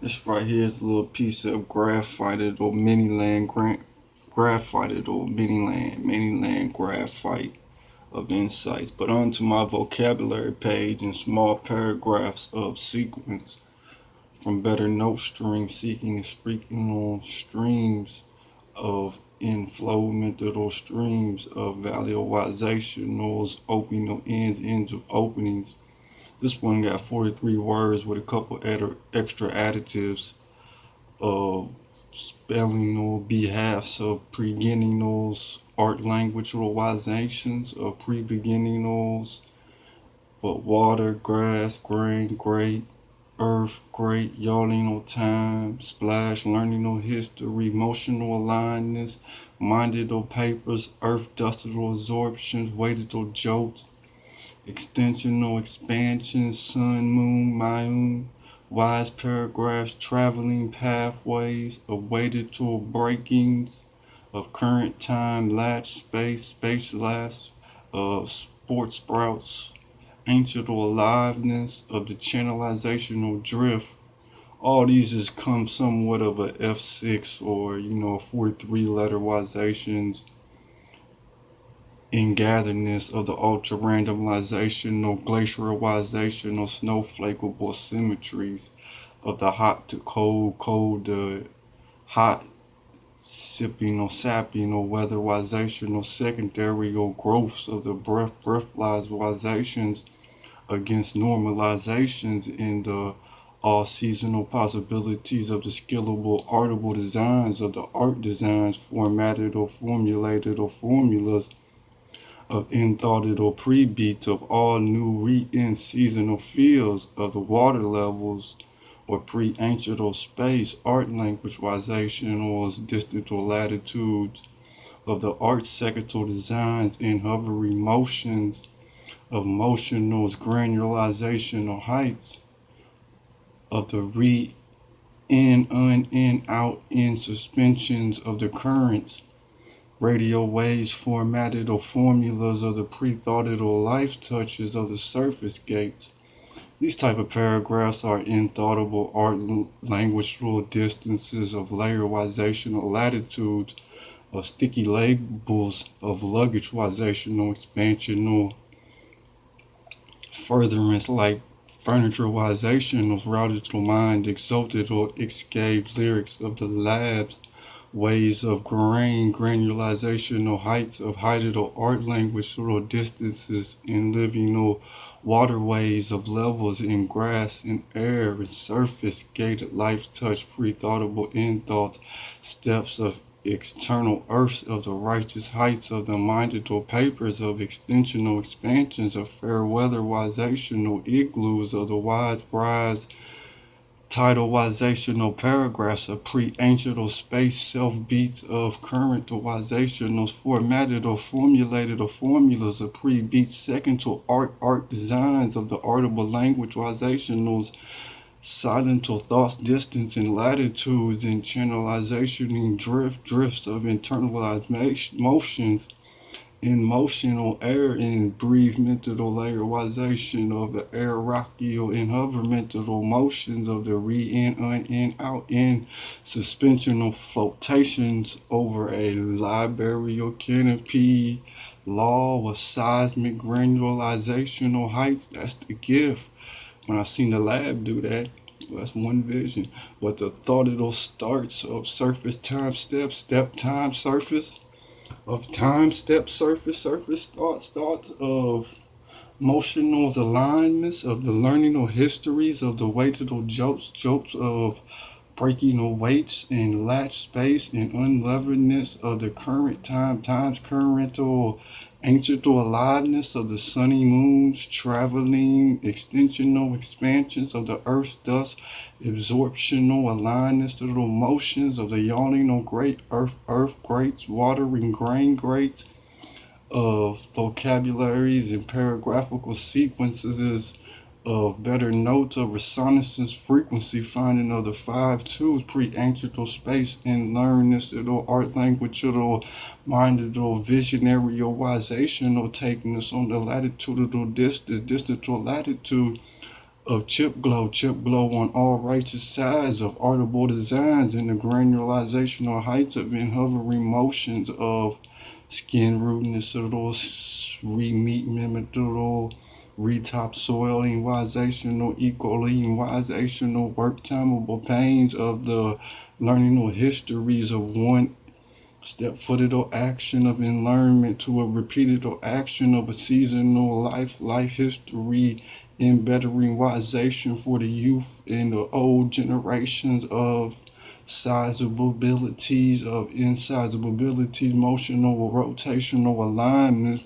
This right here is a little piece of graphited or mini land graphited or mini land graphite of insights. But onto my vocabulary page in small paragraphs of sequence from better note streams seeking and speaking on streams of inflow method or streams of valualization or opening of ends of openings. This one got 43 words with a couple extra additives of spelling or behalves of beginninals, art language realizations of pre-beginninals, but water, grass, grain, great, earth, great, yawning on time, splash, learning on history, emotional alignedness, minded or papers, earth dusted or absorptions, weighted or jolts, extensional expansion, sun, moon, moon, wise paragraphs, traveling pathways, awaited to breakings of current time, latch, space last, sports sprouts, ancient or aliveness, of the channelizational drift. All these has come somewhat of a F6 or 43 letterizations in gatherness of the ultra randomization or glaciarization or snowflakeable symmetries of the hot to cold, cold to hot, sipping or sapping or weatherization or secondary or growths of the breathalyzations against normalizations in the all seasonal possibilities of the skillable artable designs of the art designs formatted or formulated or formulas of in-thoughted or pre-beats of all new re-in seasonal fields of the water levels or pre-ancient or space art languageization or distant or latitudes of the art sector designs in hovering motions of motionals granularization or heights of the re-in, un-in, out-in suspensions of the currents radio waves formatted or formulas of the pre-thoughted or life touches of the surface gates. These type of paragraphs are inthoughtable art language rule distances of layerization or latitudes of sticky labels of luggageization or expansion or furtherance like furnitureization of routed to mind, exalted or escaped lyrics of the labs ways of granulization or heights of heighted or art language or distances in living or waterways of levels in grass and air and surface gated life touch pre-thoughtable in thoughts steps of external earths of the righteous heights of the minded or papers of extensional expansions of fair weatherization or igloos of the wise brides tidalizational paragraphs of pre-ancient or space self-beats of currentalizationals formatted or formulated or formulas of pre-beats second to art designs of the artable languageization silent or thoughts distance and latitudes and channelization and drifts of internalized motions in motional air and breathe mental layerization of the air rocky or in hover mental motions of the re-in, un-in, out-in suspensional flotations over a library or canopy law with seismic granularizational heights. That's the gift. When I seen the lab do that, that's one vision. But the thought it'll starts of surface time step time surface of time, step, surface, thoughts of motional alignments, of the learning or histories, of the weighted or jolts of breaking or weights and latch space and unleveredness of the current times current or ancient or aliveness of the sunny moons, traveling, extensional expansions of the earth's dust, absorptional alignments to the motions of the yawning or great earth grates, watering grain grates, of vocabularies and paragraphical sequences of better notes of resonance frequency finding of the five twos pre-ancient or space and learnness or art language or minded or visionary or wiseation or taking us on the latitudinal distance or latitude of chip glow on all righteous sides of artable designs and the granularization heights of in hovering motions of skin rudeness re-meat mimetical retopsoiling equalizational work timeable pains of the learning histories of one step-footed action of enlearnment to a repeated action of a seasonal life history in betteringization for the youth and the old generations of sizable abilities, motional rotational alignments